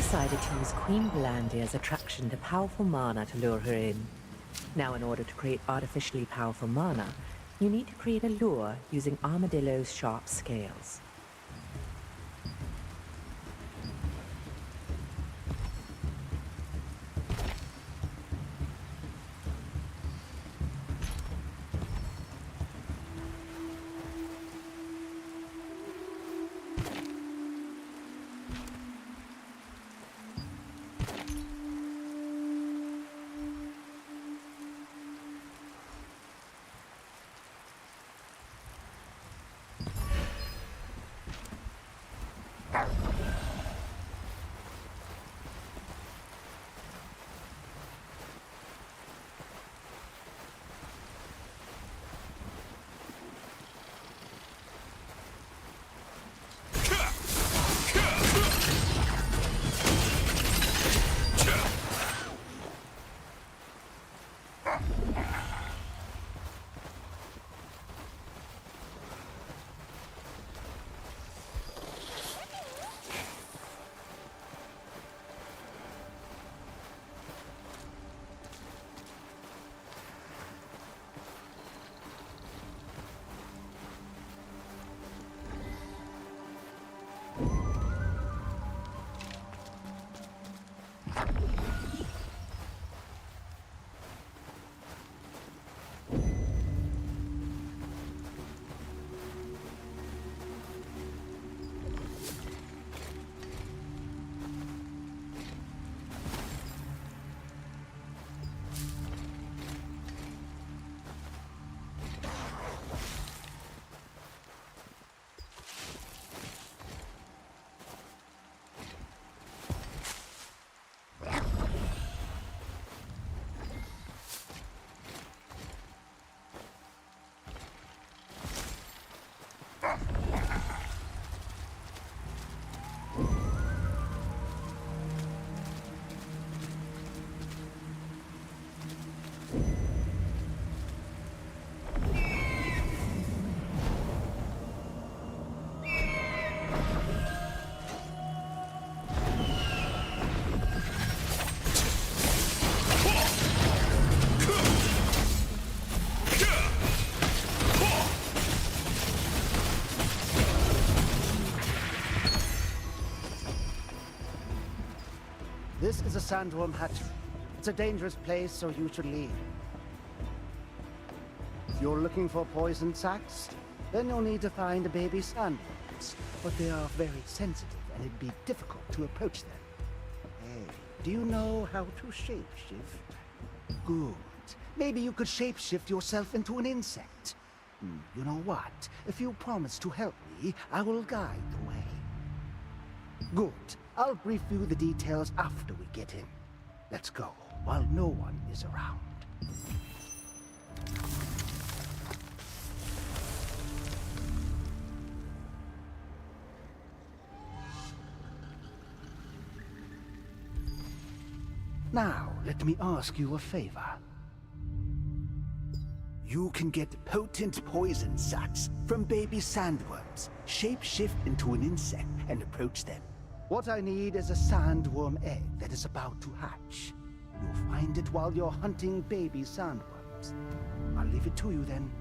decided to use Queen Belandia's attraction to powerful mana to lure her in. Now, in order to create artificially powerful mana, you need to create a lure using Armadillo's sharp scales. This is a sandworm hatchery. It's a dangerous place, so you should leave. If you're looking for poison sacs, then you'll need to find the baby sandworms. But they are very sensitive, and it'd be difficult to approach them. Hey, do you know how to shapeshift? Good. Maybe you could shapeshift yourself into an insect. You know what? If you promise to help me, I will guide the way. Good. I'll brief you the details after we get in. Let's go, while no one is around. Now, let me ask you a favor. You can get potent poison sacs from baby sandworms, shapeshift into an insect, and approach them. What I need is a sandworm egg that is about to hatch. You'll find it while you're hunting baby sandworms. I'll leave it to you then.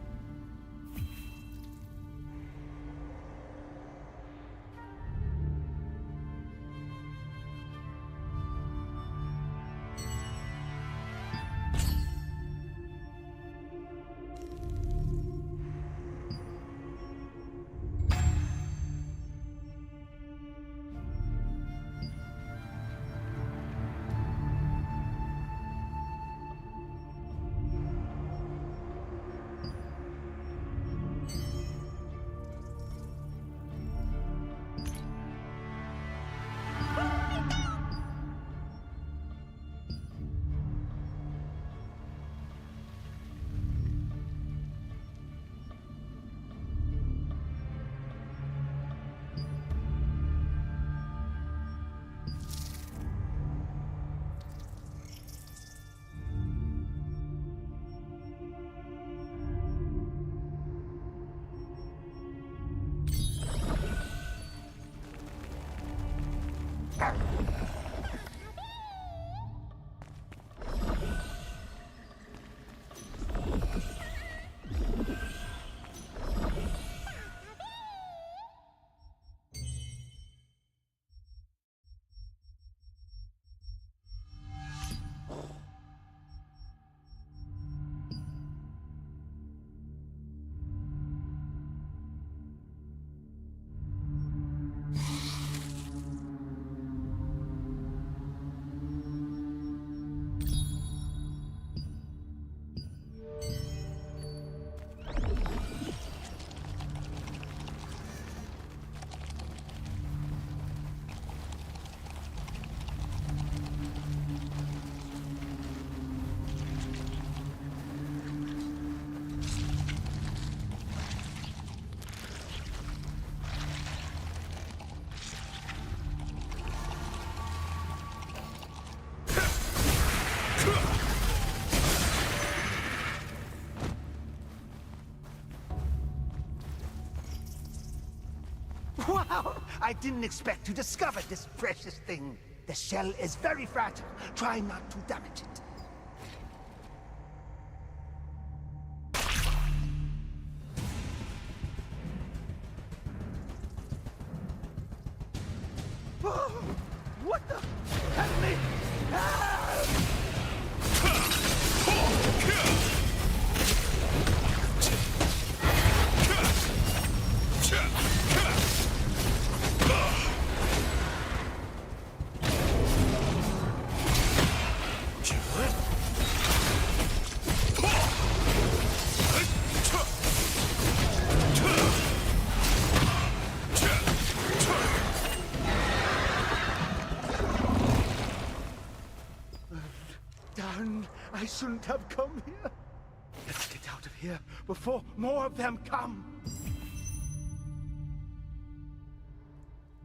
I didn't expect to discover this precious thing. The shell is very fragile. Try not to damage it. What the? Help me! Darn, I shouldn't have come here. Let's get out of here before more of them come.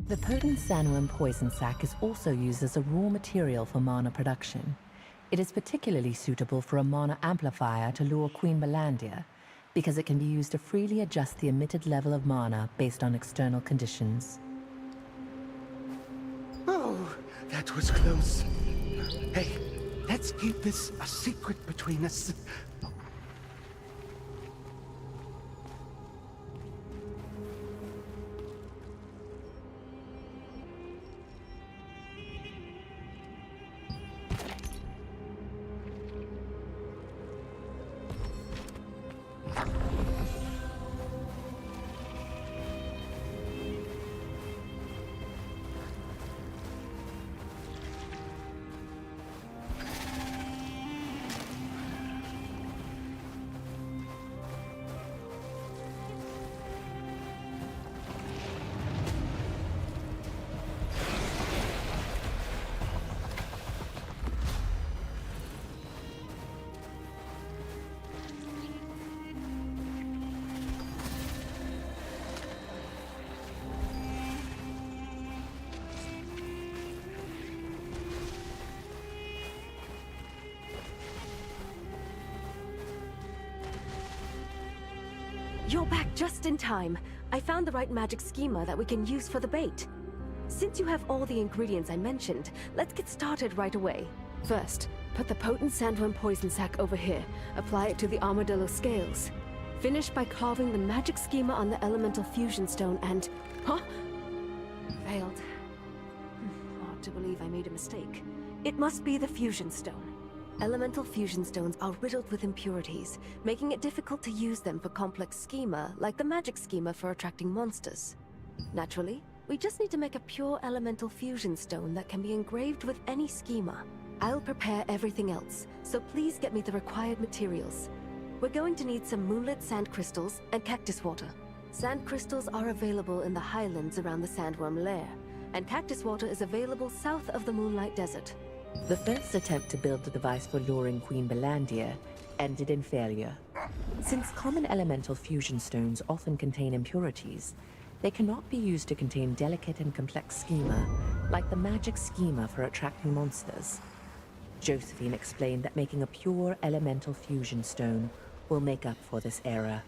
The potent sandworm poison sac is also used as a raw material for mana production. It is particularly suitable for a mana amplifier to lure Queen Melandia, because it can be used to freely adjust the emitted level of mana based on external conditions. Oh, that was close. Hey, let's keep this a secret between us. You're back just in time. I found the right magic schema that we can use for the bait. Since you have all the ingredients I mentioned, let's get started right away. First, put the potent sandworm poison sac over here. Apply it to the armadillo scales. Finish by carving the magic schema on the elemental fusion stone and... Huh? Failed. Hard to believe I made a mistake. It must be the fusion stone. Elemental fusion stones are riddled with impurities, making it difficult to use them for complex schema, like the magic schema for attracting monsters. Naturally, we just need to make a pure elemental fusion stone that can be engraved with any schema. I'll prepare everything else, so please get me the required materials. We're going to need some moonlit sand crystals and cactus water. Sand crystals are available in the highlands around the sandworm lair, and cactus water is available south of the Moonlight Desert. The first attempt to build the device for luring Queen Melandia ended in failure. Since common elemental fusion stones often contain impurities, they cannot be used to contain delicate and complex schema, like the magic schema for attracting monsters. Josephine explained that making a pure elemental fusion stone will make up for this error.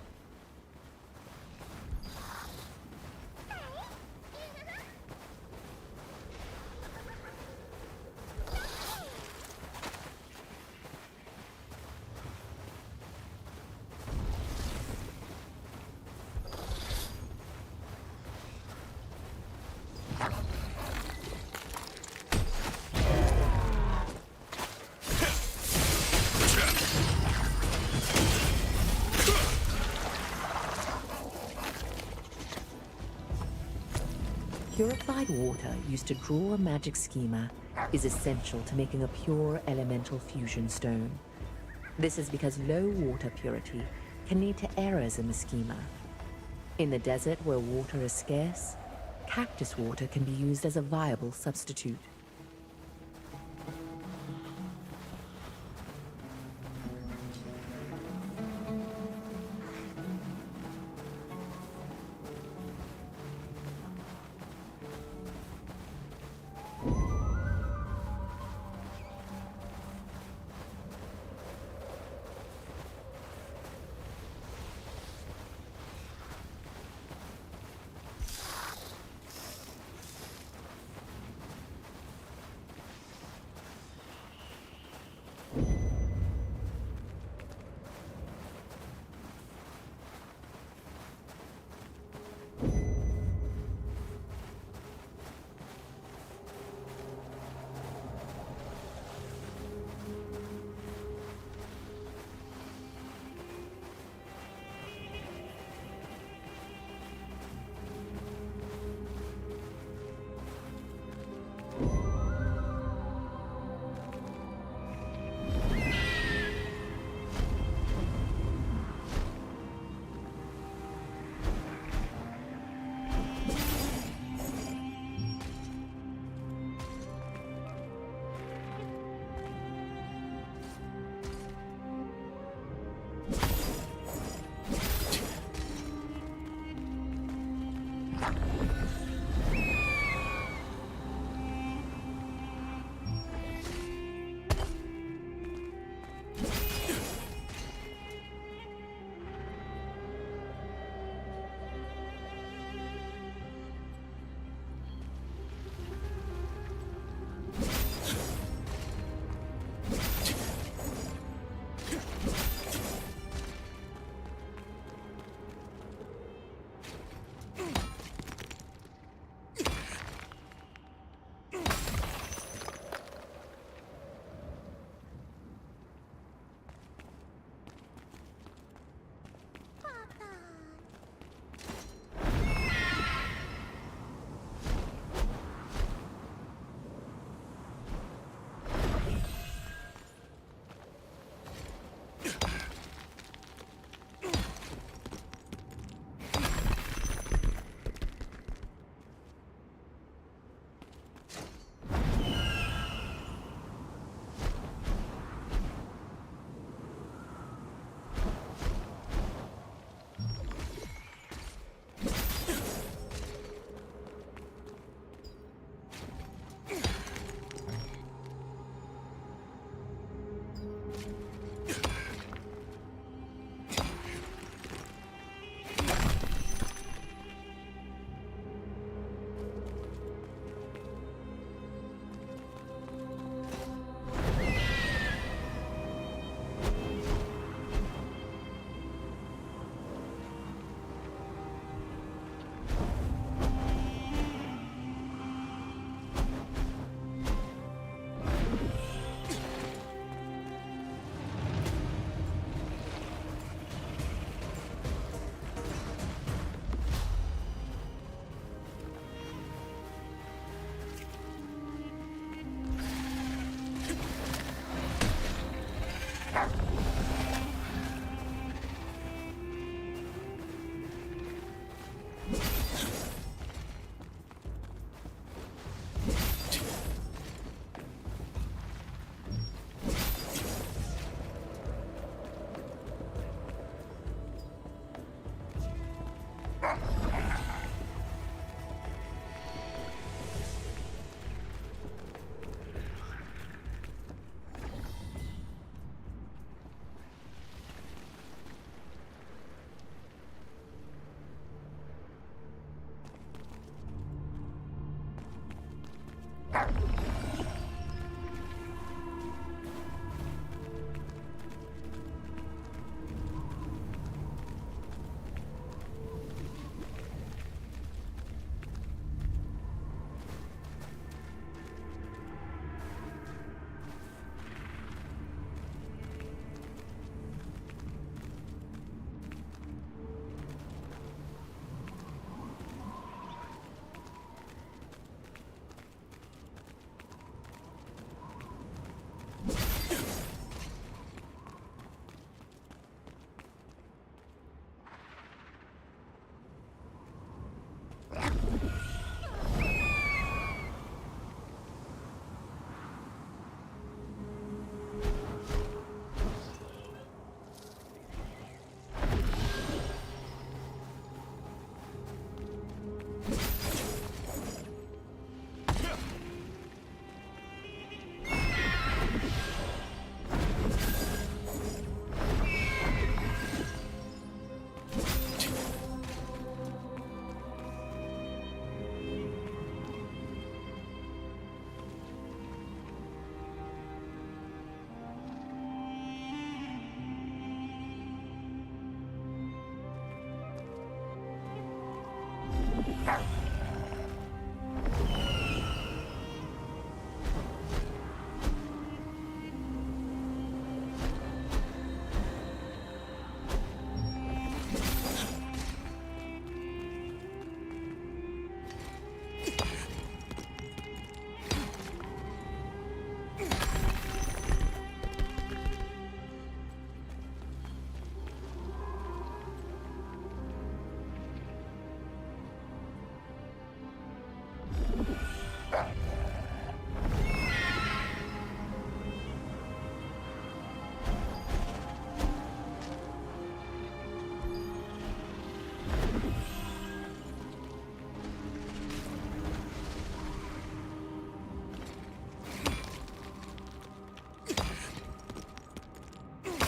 Purified water used to draw a magic schema is essential to making a pure elemental fusion stone. This is because low water purity can lead to errors in the schema. In the desert where water is scarce, cactus water can be used as a viable substitute.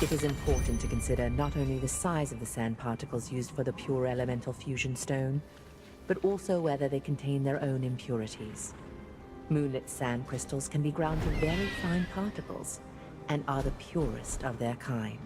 It is important to consider not only the size of the sand particles used for the pure elemental fusion stone, but also whether they contain their own impurities. Moonlit sand crystals can be ground to very fine particles and are the purest of their kind.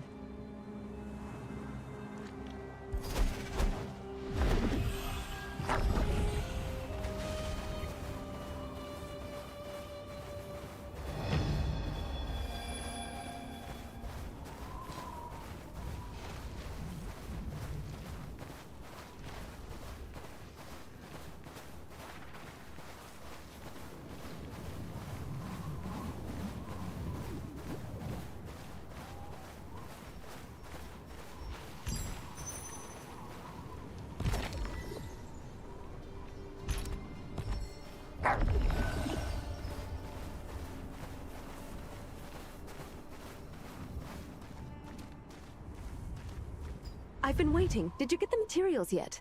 I've been waiting. Did you get the materials yet?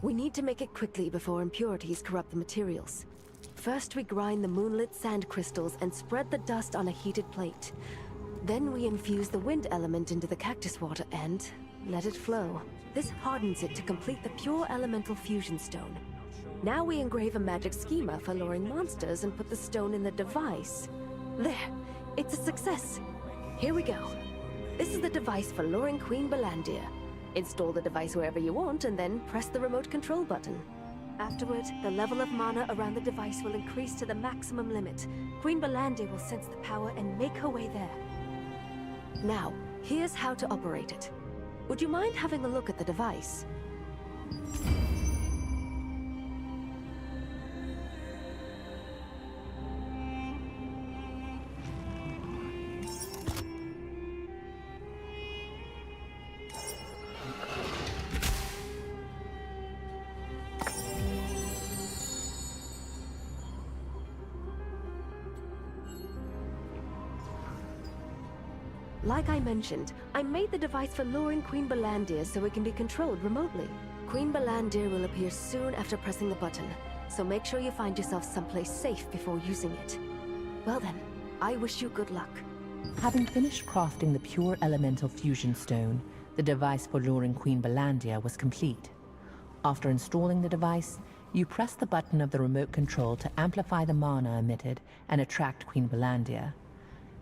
We need to make it quickly before impurities corrupt the materials. First, we grind the moonlit sand crystals and spread the dust on a heated plate. Then we infuse the wind element into the cactus water and let it flow. This hardens it to complete the pure elemental fusion stone. Now we engrave a magic schema for luring monsters and put the stone in the device. There! It's a success! Here we go. This is the device for luring Queen Balandir. Install the device wherever you want and then press the remote control button. Afterward, the level of mana around the device will increase to the maximum limit. Queen Balandir will sense the power and make her way there. Now, here's how to operate it. Would you mind having a look at the device? Like I mentioned, I made the device for luring Queen Balandir so it can be controlled remotely. Queen Balandir will appear soon after pressing the button, so make sure you find yourself someplace safe before using it. Well then, I wish you good luck. Having finished crafting the pure elemental fusion stone, the device for luring Queen Balandir was complete. After installing the device, you press the button of the remote control to amplify the mana emitted and attract Queen Balandir.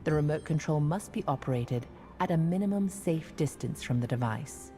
The remote control must be operated at a minimum safe distance from the device.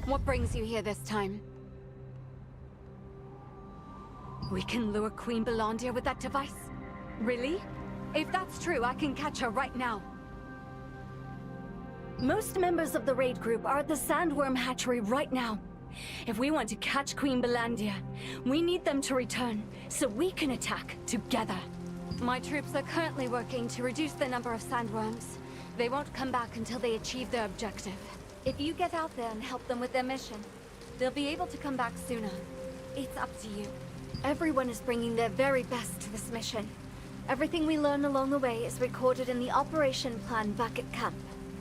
What brings you here this time? We can lure Queen Belandia with that device? Really? If that's true, I can catch her right now. Most members of the raid group are at the Sandworm hatchery right now. If we want to catch Queen Belandia, we need them to return, so we can attack together. My troops are currently working to reduce the number of sandworms. They won't come back until they achieve their objective. If you get out there and help them with their mission, they'll be able to come back sooner. It's up to you. Everyone is bringing their very best to this mission. Everything we learn along the way is recorded in the operation plan back at camp.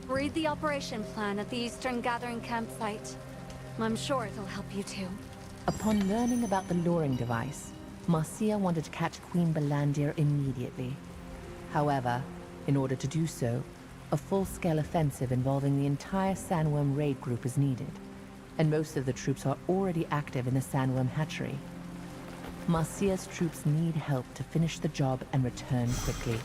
Read the operation plan at the Eastern Gathering campsite. I'm sure it'll help you too. Upon learning about the luring device, Marcia wanted to catch Queen Belandia immediately. However, in order to do so, a full-scale offensive involving the entire Sandworm raid group is needed, and most of the troops are already active in the Sandworm hatchery. Marcia's troops need help to finish the job and return quickly.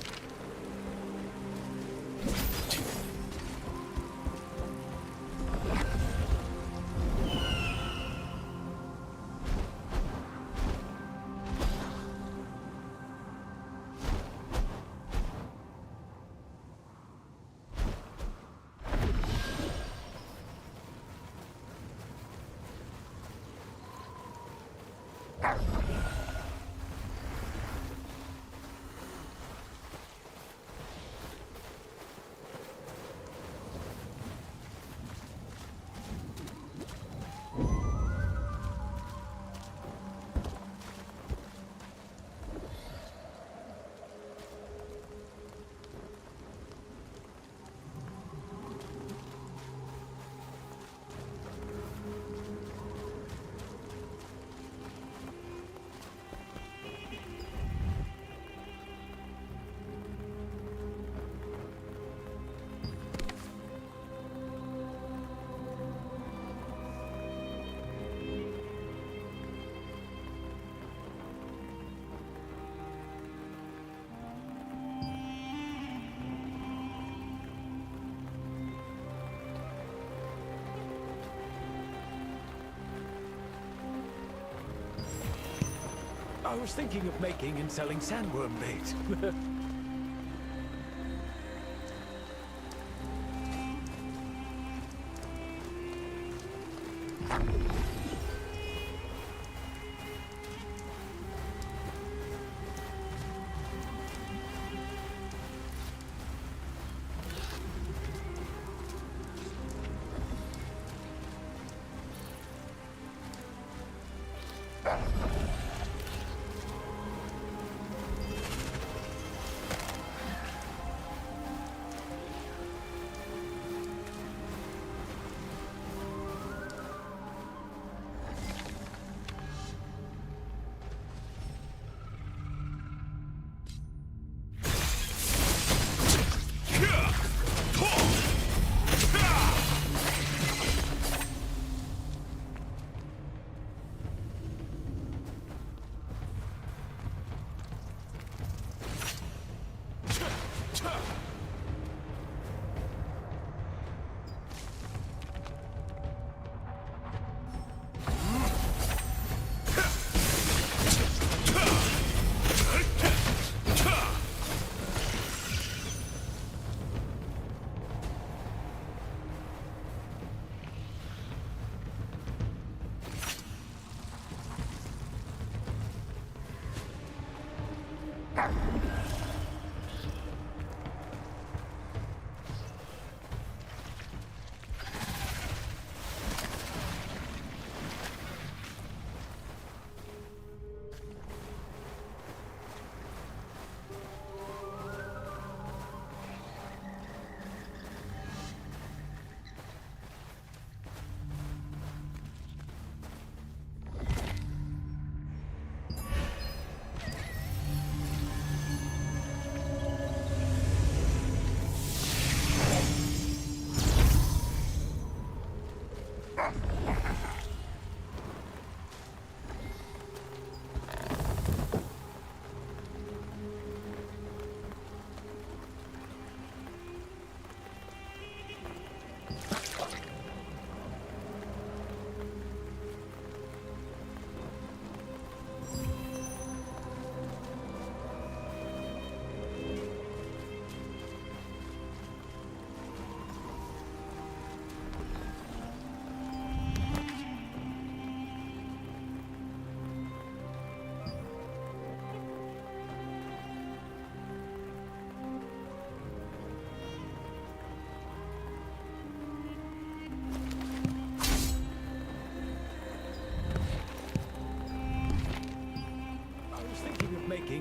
I was thinking of making and selling sandworm bait.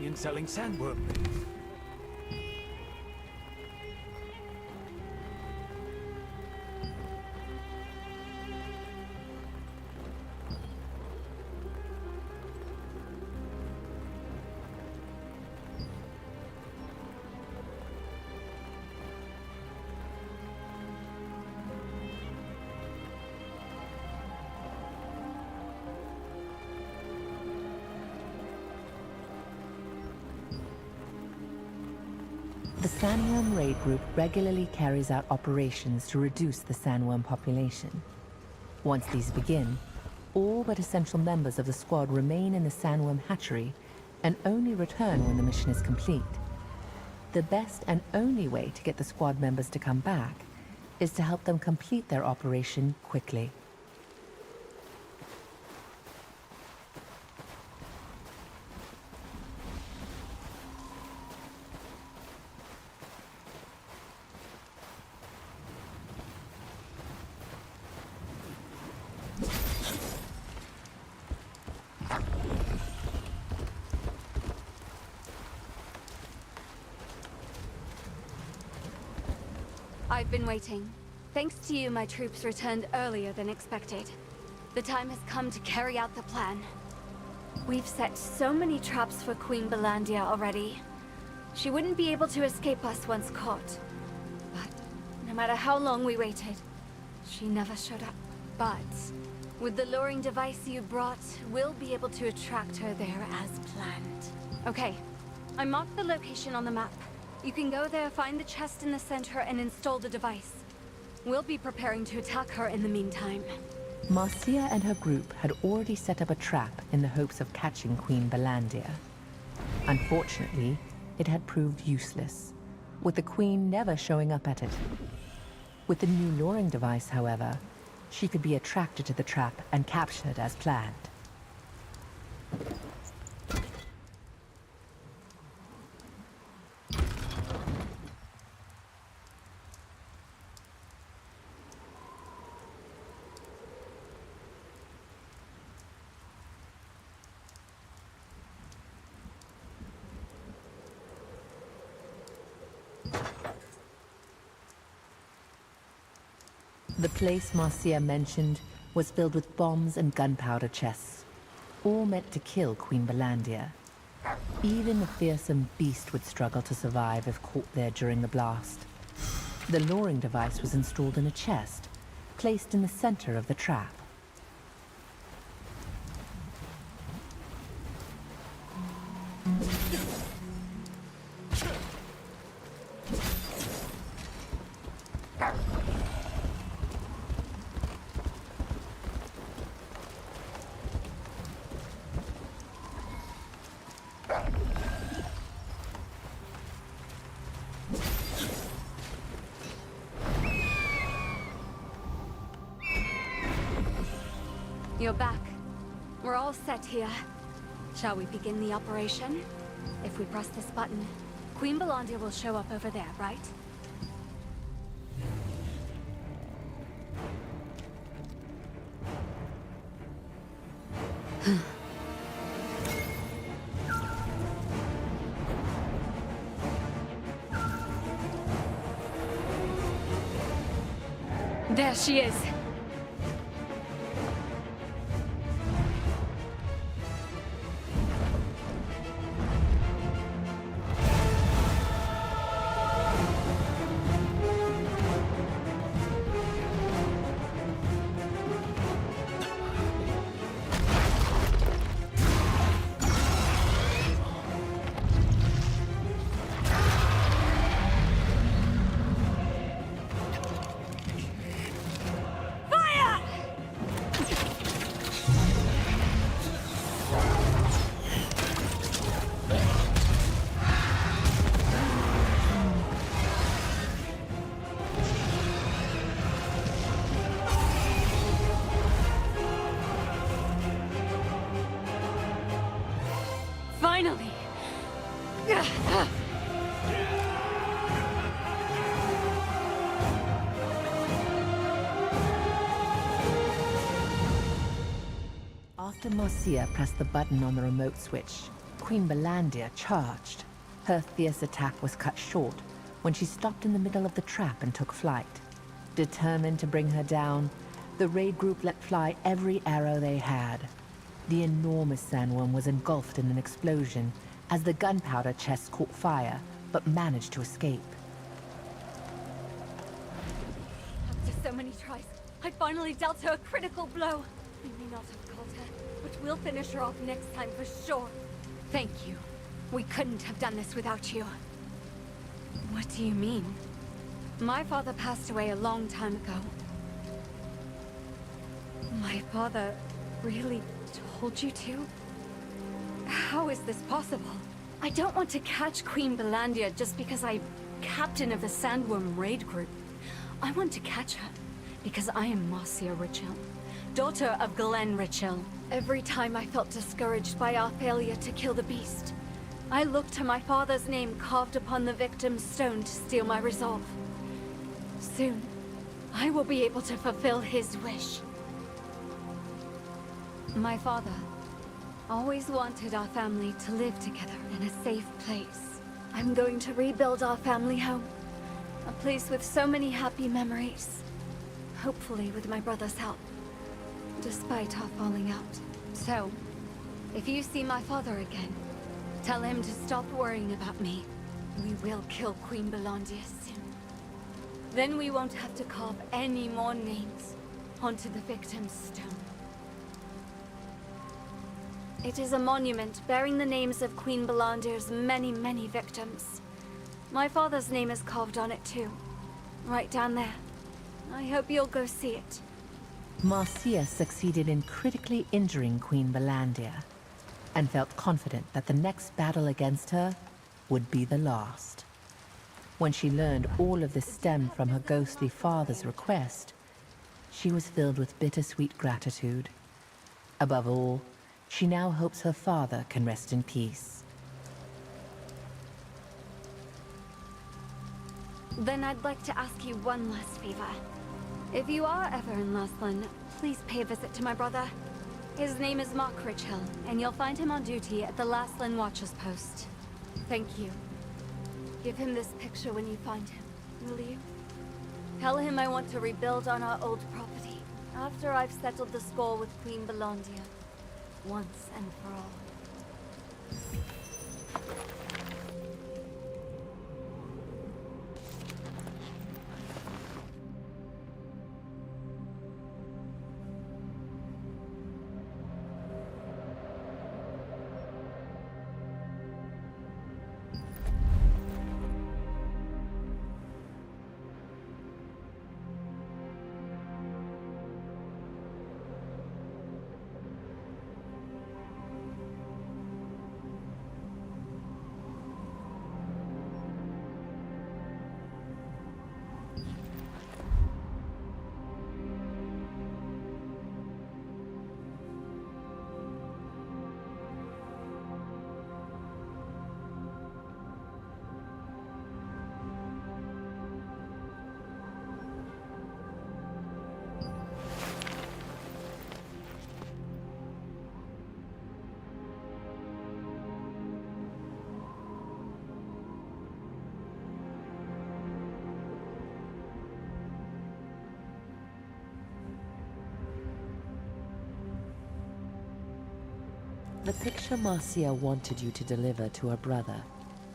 making and selling sandworm bait. The Sandworm Raid Group regularly carries out operations to reduce the sandworm population. Once these begin, all but essential members of the squad remain in the sandworm hatchery and only return when the mission is complete. The best and only way to get the squad members to come back is to help them complete their operation quickly. I've been waiting. Thanks to you, my troops returned earlier than expected. The time has come to carry out the plan. We've set so many traps for Queen Belandia already. She wouldn't be able to escape us once caught. But no matter how long we waited, she never showed up. But with the luring device you brought, we'll be able to attract her there as planned. Okay, I marked the location on the map. You can go there, find the chest in the center, and install the device. We'll be preparing to attack her in the meantime. Marcia and her group had already set up a trap in the hopes of catching Queen Belandia. Unfortunately, it had proved useless, with the Queen never showing up at it. With the new luring device, however, she could be attracted to the trap and captured as planned. The place Marcia mentioned was filled with bombs and gunpowder chests, all meant to kill Queen Belandia. Even the fearsome beast would struggle to survive if caught there during the blast. The luring device was installed in a chest, placed in the center of the trap. You're back. We're all set here. Shall we begin the operation? If we press this button, Queen Belandia will show up over there, right? There she is. Finally! After Marcia pressed the button on the remote switch, Queen Belandia charged. Her fierce attack was cut short when she stopped in the middle of the trap and took flight. Determined to bring her down, the raid group let fly every arrow they had. The enormous sandworm was engulfed in an explosion as the gunpowder chest caught fire, but managed to escape. After so many tries, I finally dealt her a critical blow. We may not have caught her, but we'll finish her off next time for sure. Thank you. We couldn't have done this without you. What do you mean? My father passed away a long time ago. My father really told you to? How is this possible? I don't want to catch Queen Belandia just because I'm captain of the Sandworm raid group. I want to catch her because I am Marcia Richel, daughter of Glenn Richel. Every time I felt discouraged by our failure to kill the beast, I looked to my father's name carved upon the victim's stone to steel my resolve. Soon, I will be able to fulfill his wish. My father always wanted our family to live together in a safe place. I'm going to rebuild our family home. A place with so many happy memories. Hopefully with my brother's help. Despite our falling out. So, if you see my father again, tell him to stop worrying about me. We will kill Queen Belandia soon. Then we won't have to carve any more names onto the victim's stone. It is a monument bearing the names of Queen Belandir's many, many victims. My father's name is carved on it too. Right down there. I hope you'll go see it. Marcia succeeded in critically injuring Queen Belandia, and felt confident that the next battle against her would be the last. When she learned all of this stemmed from her ghostly father's request, she was filled with bittersweet gratitude. Above all, she now hopes her father can rest in peace. Then I'd like to ask you one last favor. If you are ever in Laslan, please pay a visit to my brother. His name is Mark Richhill, and you'll find him on duty at the Laslan Watcher's Post. Thank you. Give him this picture when you find him, will you? Tell him I want to rebuild on our old property, after I've settled the score with Queen Belandia. Once and for all. The picture Marcia wanted you to deliver to her brother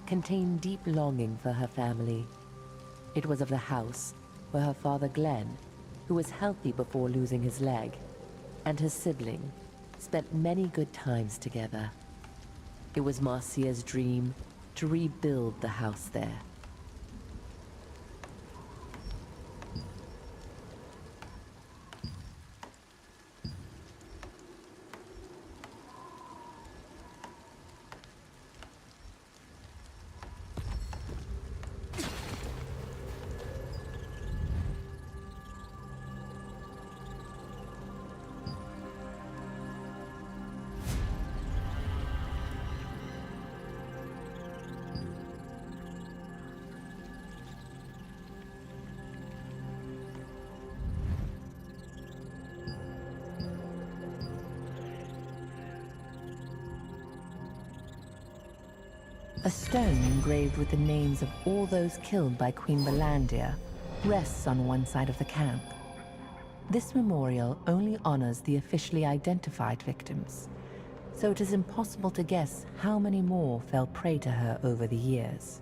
contained deep longing for her family. It was of the house where her father Glenn, who was healthy before losing his leg, and his sibling spent many good times together. It was Marcia's dream to rebuild the house there. A stone engraved with the names of all those killed by Queen Belandia rests on one side of the camp. This memorial only honors the officially identified victims, so it is impossible to guess how many more fell prey to her over the years.